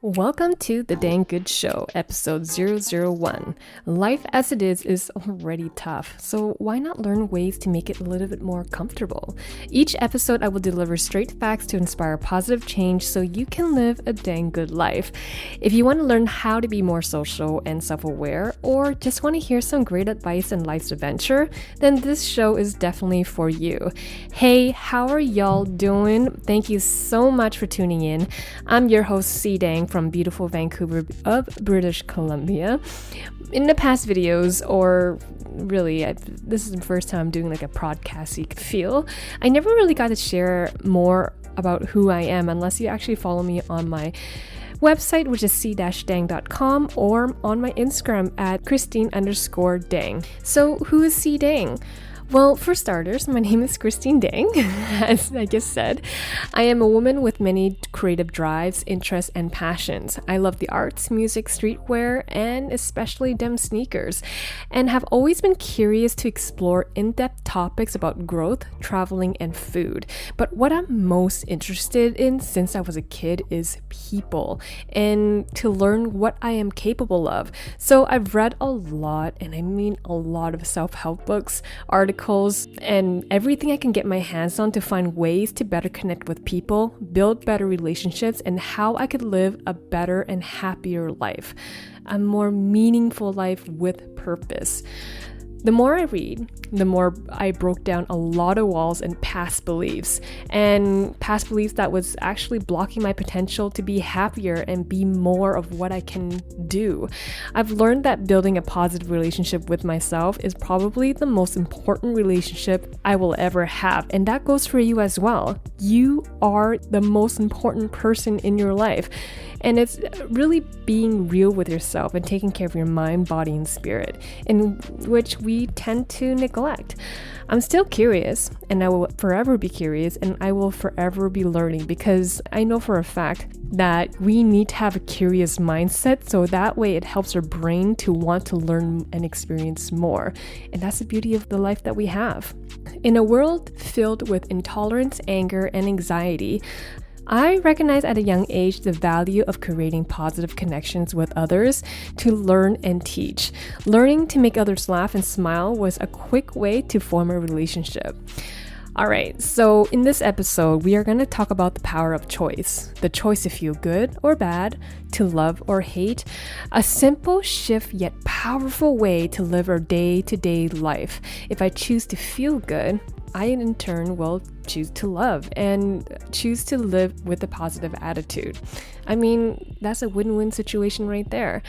Welcome to the Dang Good Show, episode 001. Life as it is already tough, so why not learn ways to make it a little bit more comfortable? Each episode, I will deliver straight facts to inspire positive change so you can live a dang good life. If you want to learn how to be more social and self-aware, or just want to hear some great advice in life's adventure, then this show is definitely for you. Hey, how are y'all doing? Thank you so much for tuning in. I'm your host, C. Dang, from beautiful Vancouver of British Columbia. In the past videos, or really, this is the first time I'm doing like a podcasty feel, I never really got to share more about who I am unless you actually follow me on my website, which is c-dang.com, or on my Instagram at Christine_Dang. So who is C. Dang? Well, for starters, my name is Christine Dang, as I just said. I am a woman with many creative drives, interests, and passions. I love the arts, music, streetwear, and especially dem sneakers, and have always been curious to explore in-depth topics about growth, traveling, and food. But what I'm most interested in since I was a kid is people, and to learn what I am capable of. So I've read a lot, and I mean a lot of self-help books, articles, and everything I can get my hands on to find ways to better connect with people, build better relationships, and how I could live a better and happier life, a more meaningful life with purpose. The more I read, the more I broke down a lot of walls and past beliefs that was actually blocking my potential to be happier and be more of what I can do. I've learned that building a positive relationship with myself is probably the most important relationship I will ever have, and that goes for you as well. You are the most important person in your life, and it's really being real with yourself and taking care of your mind, body, and spirit, in which we tend to neglect. I'm still curious, and I will forever be curious, and I will forever be learning, because I know for a fact that we need to have a curious mindset, so that way it helps our brain to want to learn and experience more. And that's the beauty of the life that we have. In a world filled with intolerance, anger, and anxiety, I recognized at a young age the value of creating positive connections with others to learn and teach. Learning to make others laugh and smile was a quick way to form a relationship. Alright, so in this episode, we are going to talk about the power of choice. The choice to feel good or bad, to love or hate. A simple shift yet powerful way to live our day-to-day life. If I choose to feel good, I in turn will choose to love and choose to live with a positive attitude. I mean, that's a win-win situation right there.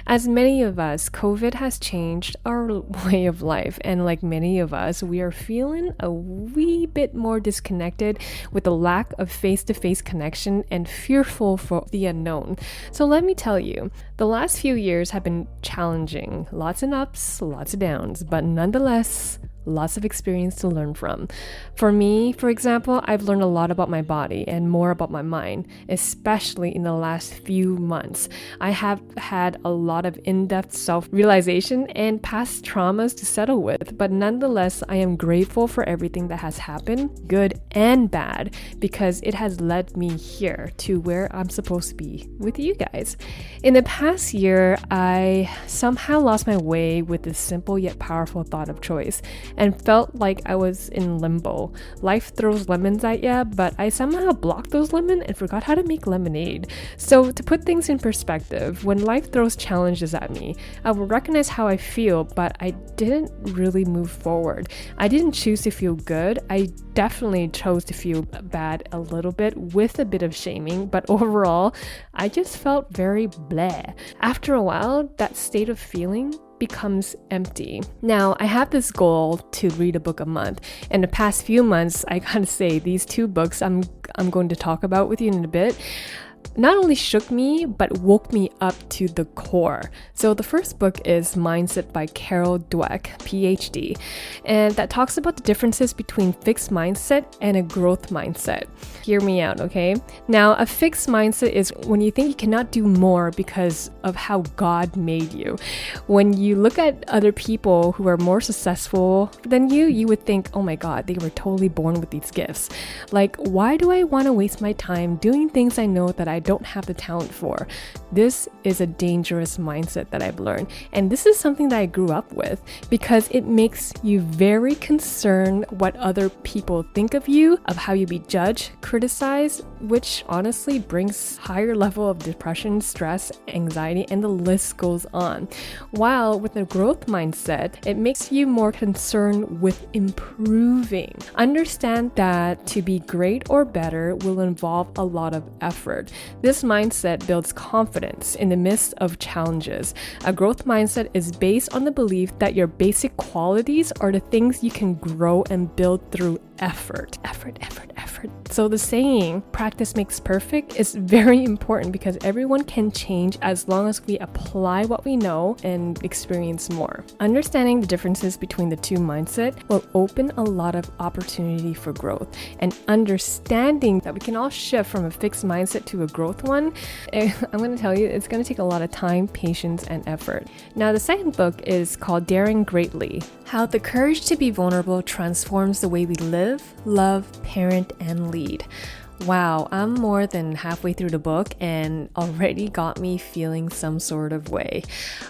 As many of us, COVID has changed our way of life, and like many of us, we are feeling a wee bit more disconnected with the lack of face-to-face connection and fearful for the unknown. So let me tell you, the last few years have been challenging. Lots of ups, lots of downs, but nonetheless, lots of experience to learn from. For me, for example, I've learned a lot about my body and more about my mind, especially in the last few months. I have had a lot of in-depth self-realization and past traumas to settle with, but nonetheless, I am grateful for everything that has happened, good and bad, because it has led me here to where I'm supposed to be with you guys. In the past year, I somehow lost my way with this simple yet powerful thought of choice, and felt like I was in limbo. Life throws lemons at ya, but I somehow blocked those lemons and forgot how to make lemonade. So to put things in perspective, when life throws challenges at me, I will recognize how I feel, but I didn't really move forward. I didn't choose to feel good. I definitely chose to feel bad a little bit with a bit of shaming, but overall, I just felt very bleh. After a while, that state of feeling becomes empty. Now, I have this goal to read a book a month. In the past few months, I gotta say, these two books I'm going to talk about with you in a bit not only shook me, but woke me up to the core. So the first book is Mindset by Dwek, Ph.D. And that talks about the differences between fixed mindset and a growth mindset. Hear me out, okay? Now, a fixed mindset is when you think you cannot do more because of how God made you. When you look at other people who are more successful than you would think, oh my God, they were totally born with these gifts. Like, why do I want to waste my time doing things I know that I I don't have the talent for. This is a dangerous mindset that I've learned. And this is something that I grew up with because it makes you very concerned what other people think of you, of how you be judged, criticized, which honestly brings higher level of depression, stress, anxiety, and the list goes on. While with a growth mindset, it makes you more concerned with improving. Understand that to be great or better will involve a lot of effort. This mindset builds confidence in the midst of challenges. A growth mindset is based on the belief that your basic qualities are the things you can grow and build through effort. So the saying, practice makes perfect, is very important because everyone can change as long as we apply what we know and experience more. Understanding the differences between the two mindset will open a lot of opportunity for growth, and understanding that we can all shift from a fixed mindset to a growth one, I'm going to tell you, it's going to take a lot of time, patience, and effort. Now, the second book is called Daring Greatly: How the Courage to be Vulnerable Transforms the Way We Live, Love, Parent, and Lead. Wow, I'm more than halfway through the book and already got me feeling some sort of way.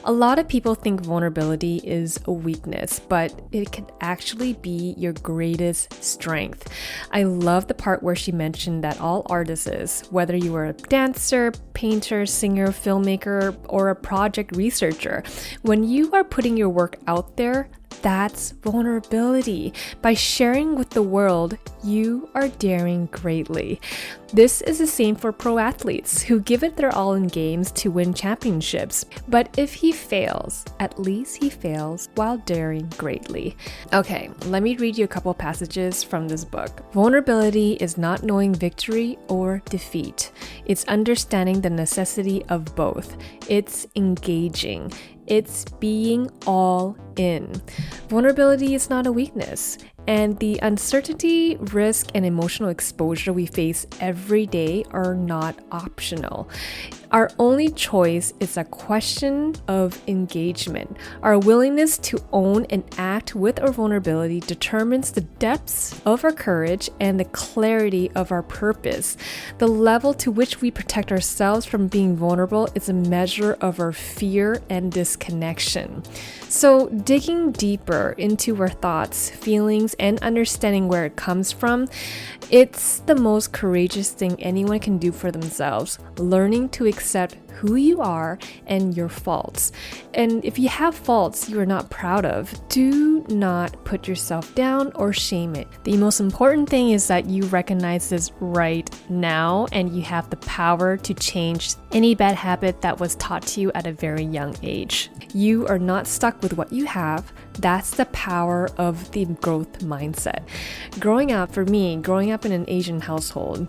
A lot of people think vulnerability is a weakness, but it could actually be your greatest strength. I love the part where she mentioned that all artists, whether you are a dancer, painter, singer, filmmaker, or a project researcher, when you are putting your work out there, that's vulnerability. By sharing with the world, you are daring greatly. This is the same for pro athletes who give it their all in games to win championships. But if he fails, at least he fails while daring greatly. Okay, let me read you a couple passages from this book. Vulnerability is not knowing victory or defeat. It's understanding the necessity of both. It's engaging. It's being all in. Vulnerability is not a weakness, and the uncertainty, risk, and emotional exposure we face every day are not optional. Our only choice is a question of engagement. Our willingness to own and act with our vulnerability determines the depths of our courage and the clarity of our purpose. The level to which we protect ourselves from being vulnerable is a measure of our fear and disconnection. So, digging deeper into our thoughts, feelings, and understanding where it comes from, it's the most courageous thing anyone can do for themselves. Learning to accept who you are and your faults. And if you have faults you are not proud of, do not put yourself down or shame it. The most important thing is that you recognize this right now and you have the power to change any bad habit that was taught to you at a very young age. You are not stuck with what you have. That's the power of the growth mindset. Growing up in an Asian household,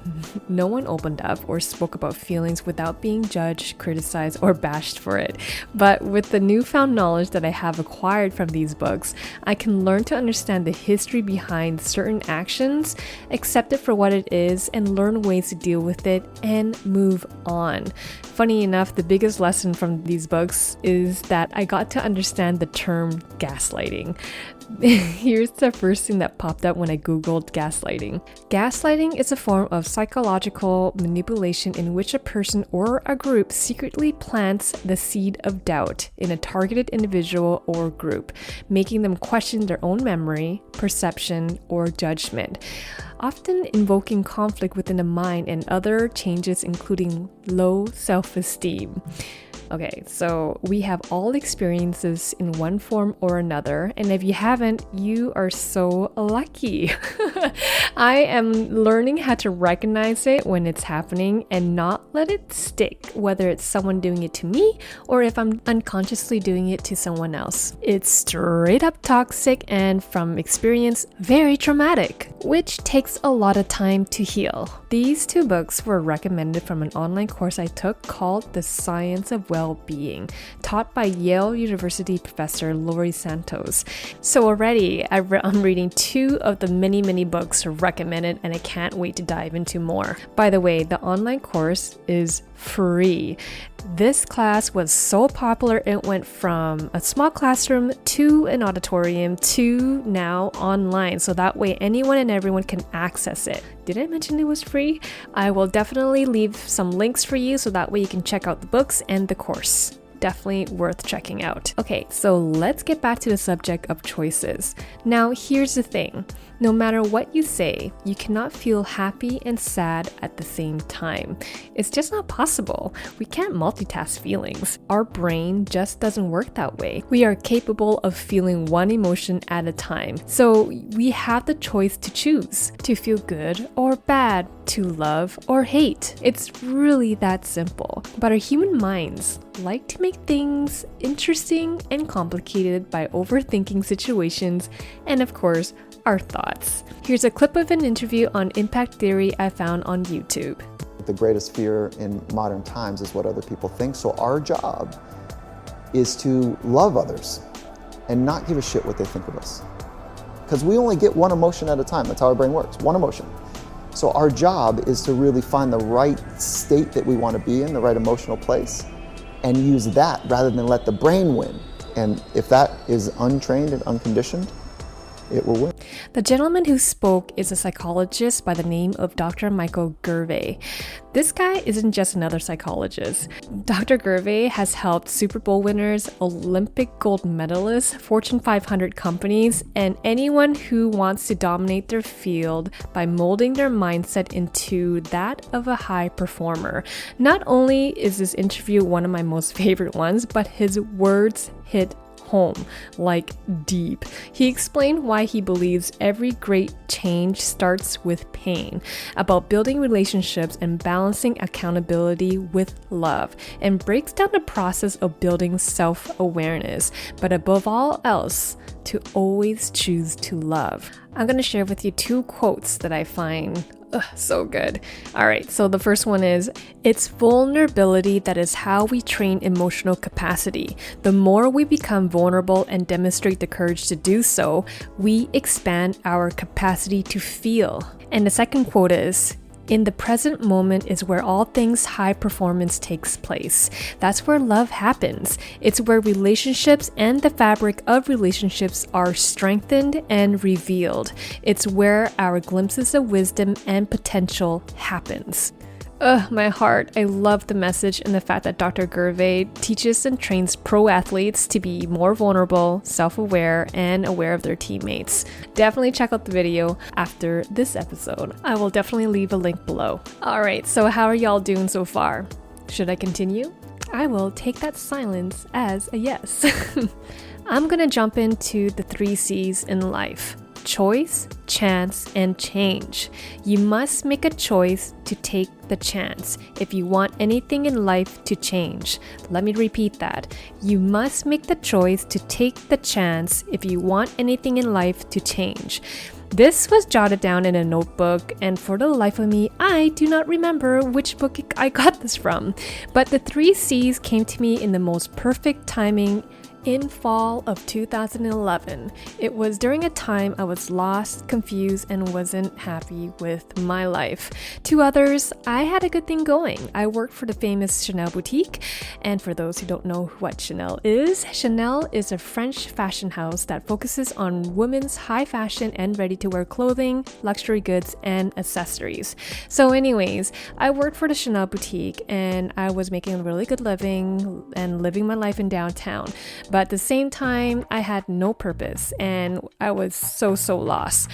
no one opened up or spoke about feelings without being judged, criticized, or bashed for it. But with the newfound knowledge that I have acquired from these books, I can learn to understand the history behind certain actions, accept it for what it is, and learn ways to deal with it and move on. Funny enough, the biggest lesson from these books is that I got to understand the term gaslighting. Here's the first thing that popped up when I googled gaslighting. Gaslighting is a form of psychological manipulation in which a person or a group secretly plants the seed of doubt in a targeted individual or group, making them question their own memory, perception, or judgment, often invoking conflict within the mind and other changes including low self-esteem. Okay, so we have all experiences in one form or another, and if you haven't, you are so lucky. I am learning how to recognize it when it's happening and not let it stick, whether it's someone doing it to me or if I'm unconsciously doing it to someone else. It's straight up toxic and from experience, very traumatic, which takes a lot of time to heal. These two books were recommended from an online course I took called The Science of Well-Being, taught by Yale University professor Laurie Santos. So already I'm reading two of the many books recommend it, and I can't wait to dive into more. By the way, the online course is free. This class was so popular, it went from a small classroom to an auditorium to now online, so that way anyone and everyone can access it. Did I mention it was free? I will definitely leave some links for you so that way you can check out the books and the course. Definitely worth checking out. Okay, so let's get back to the subject of choices. Now, here's the thing. No matter what you say, you cannot feel happy and sad at the same time. It's just not possible. We can't multitask feelings. Our brain just doesn't work that way. We are capable of feeling one emotion at a time. So we have the choice to choose, to feel good or bad, to love or hate. It's really that simple. But our human minds like to make things interesting and complicated by overthinking situations and, of course, our thoughts. Here's a clip of an interview on impact theory I found on YouTube. The greatest fear in modern times is what other people think. So our job is to love others and not give a shit what they think of us. Because we only get one emotion at a time. That's how our brain works, one emotion. So our job is to really find the right state that we want to be in, the right emotional place, and use that rather than let the brain win. And if that is untrained and unconditioned, it will win. The gentleman who spoke is a psychologist by the name of Dr. Michael Gervais. This guy isn't just another psychologist. Dr. Gervais has helped Super Bowl winners, Olympic gold medalists, Fortune 500 companies, and anyone who wants to dominate their field by molding their mindset into that of a high performer. Not only is this interview one of my most favorite ones, but his words hit home, like deep. He explained why he believes every great change starts with pain, about building relationships and balancing accountability with love, and breaks down the process of building self-awareness, but above all else, to always choose to love. I'm going to share with you two quotes that I find so good. All right, so the first one is, it's vulnerability that is how we train emotional capacity. The more we become vulnerable and demonstrate the courage to do so, we expand our capacity to feel. And the second quote is, in the present moment is where all things high performance takes place. That's where love happens. It's where relationships and the fabric of relationships are strengthened and revealed. It's where our glimpses of wisdom and potential happens. My heart. I love the message and the fact that Dr. Gervais teaches and trains pro athletes to be more vulnerable, self-aware, and aware of their teammates. Definitely check out the video after this episode. I will definitely leave a link below. Alright, so how are y'all doing so far? Should I continue? I will take that silence as a yes. I'm gonna jump into the 3 C's in life. Choice, chance, and change. You must make a choice to take the chance if you want anything in life to change. Let me repeat that. You must make the choice to take the chance if you want anything in life to change. This was jotted down in a notebook, and for the life of me, I do not remember which book I got this from. But the 3 C's came to me in the most perfect timing in fall of 2011. It was during a time I was lost, confused, and wasn't happy with my life. To others, I had a good thing going. I worked for the famous Chanel boutique, and for those who don't know what Chanel is a French fashion house that focuses on women's high fashion and ready-to-wear clothing, luxury goods, and accessories. So anyways, I worked for the Chanel boutique, and I was making a really good living and living my life in downtown. But at the same time, I had no purpose and I was so lost.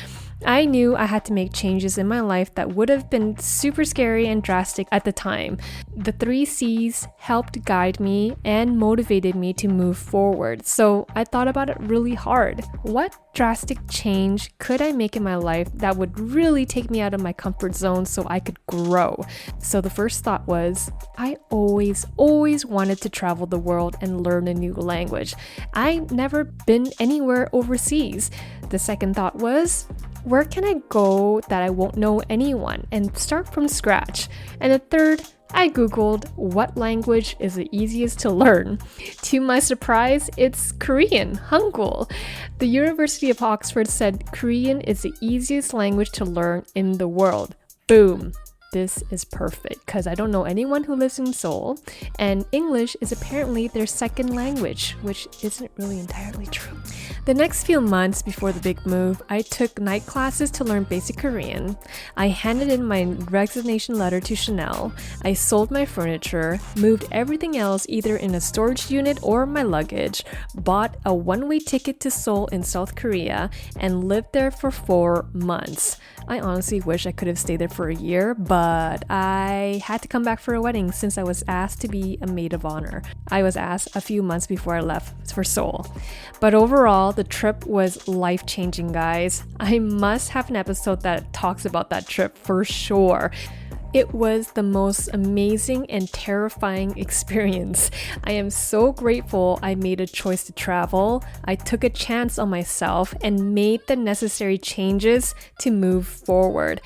I knew I had to make changes in my life that would have been super scary and drastic at the time. The 3 C's helped guide me and motivated me to move forward. So I thought about it really hard. What drastic change could I make in my life that would really take me out of my comfort zone so I could grow? So the first thought was, I always wanted to travel the world and learn a new language. I've never been anywhere overseas. The second thought was, Where can I go that I won't know anyone and start from scratch? And the third, I googled what language is the easiest to learn. To my surprise, it's Korean, Hangul. The University of Oxford said Korean is the easiest language to learn in the world. Boom! This is perfect because I don't know anyone who lives in Seoul, and English is apparently their second language, which isn't really entirely true. The next few months before the big move, I took night classes to learn basic Korean. I handed in my resignation letter to Chanel. I sold my furniture, moved everything else either in a storage unit or my luggage, bought a one-way ticket to Seoul in South Korea, and lived there for 4 months. I honestly wish I could have stayed there for a year, but I had to come back for a wedding since I was asked to be a maid of honor. I was asked a few months before I left for Seoul. But overall, the trip was life-changing, guys. I must have an episode that talks about that trip for sure. It was the most amazing and terrifying experience. I am so grateful I made a choice to travel. I took a chance on myself and made the necessary changes to move forward.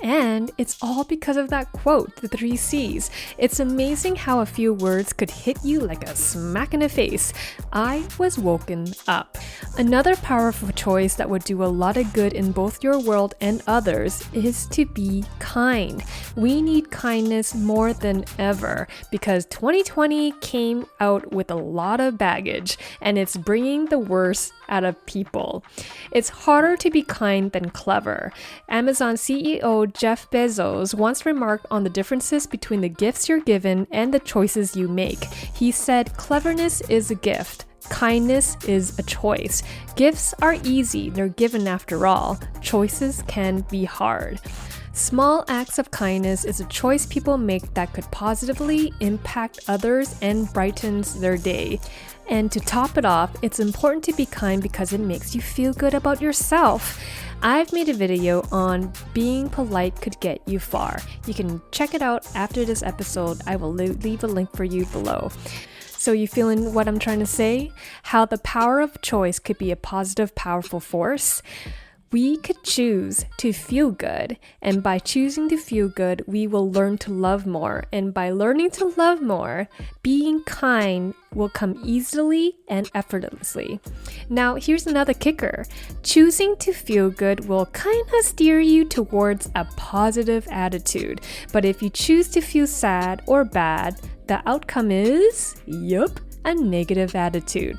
And it's all because of that quote, the 3 C's. It's amazing how a few words could hit you like a smack in the face. I was woken up. Another powerful choice that would do a lot of good in both your world and others is to be kind. We need kindness more than ever because 2020 came out with a lot of baggage and it's bringing the worst out of people. It's harder to be kind than clever. Amazon CEO Jeff Bezos once remarked on the differences between the gifts you're given and the choices you make. He said, "Cleverness is a gift. Kindness is a choice. Gifts are easy, they're given after all. Choices can be hard." Small acts of kindness is a choice people make that could positively impact others and brightens their day. And to top it off, it's important to be kind because it makes you feel good about yourself. I've made a video on being polite could get you far. You can check it out after this episode. I will leave a link for you below. So you feeling what I'm trying to say? How the power of choice could be a positive, powerful force? We could choose to feel good, and by choosing to feel good, we will learn to love more. And by learning to love more, being kind will come easily and effortlessly. Now, here's another kicker. Choosing to feel good will kind of steer you towards a positive attitude. But if you choose to feel sad or bad, the outcome is, a negative attitude.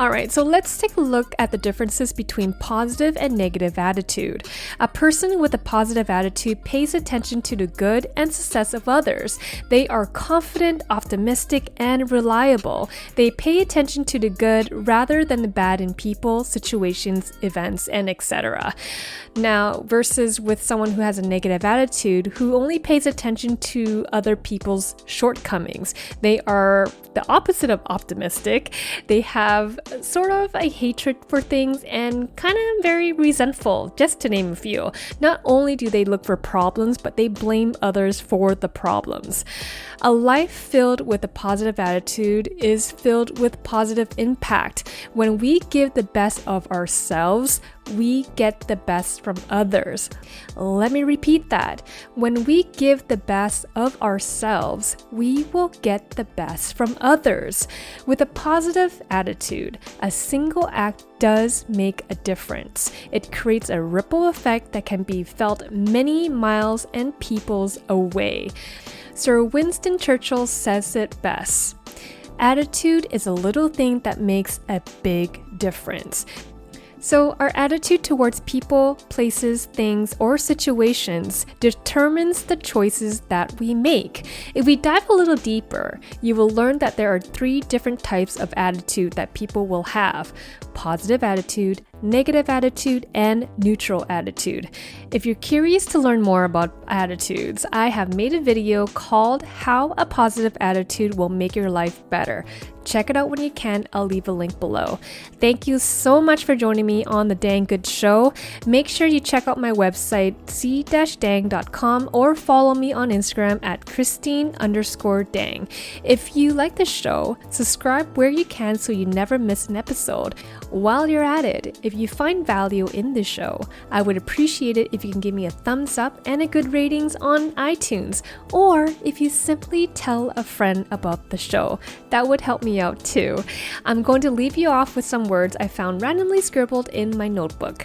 Alright, so let's take a look at the differences between positive and negative attitude. A person with a positive attitude pays attention to the good and success of others. They are confident, optimistic, and reliable. They pay attention to the good rather than the bad in people, situations, events, and etc. Now, versus with someone who has a negative attitude who only pays attention to other people's shortcomings. They are the opposite of optimistic. They have sort of a hatred for things and kind of very resentful, just to name a few. Not only do they look for problems, but they blame others for the problems. A life filled with a positive attitude is filled with positive impact. When we give the best of ourselves, we get the best from others. Let me repeat that. When we give the best of ourselves, we will get the best from others. With a positive attitude, a single act does make a difference. It creates a ripple effect that can be felt many miles and peoples away. Sir Winston Churchill says it best. Attitude is a little thing that makes a big difference. So our attitude towards people, places, things, or situations determines the choices that we make. If we dive a little deeper, you will learn that there are 3 different types of attitude that people will have: positive attitude, negative attitude, and neutral attitude. If you're curious to learn more about attitudes, I have made a video called How a Positive Attitude Will Make Your Life Better. Check it out when you can. I'll leave a link below. Thank you so much for joining me on the Dang Good Show. Make sure you check out my website, c-dang.com, or follow me on Instagram at Christine_Dang. If you like the show, subscribe where you can so you never miss an episode. While you're at it, if you find value in this show, I would appreciate it if you can give me a thumbs up and a good ratings on iTunes, or if you simply tell a friend about the show. That would help me out too. I'm going to leave you off with some words I found randomly scribbled in my notebook.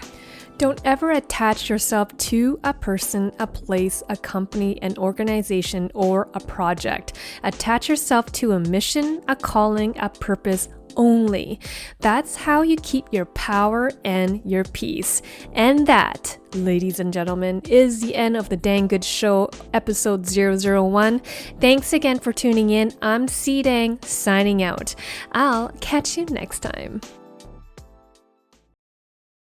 Don't ever attach yourself to a person, a place, a company, an organization, or a project. Attach yourself to a mission, a calling, a purpose only. That's how you keep your power and your peace. And that, ladies and gentlemen, is the end of the Dang Good Show, episode 001. Thanks again for tuning in. I'm C Dang, signing out. I'll catch you next time.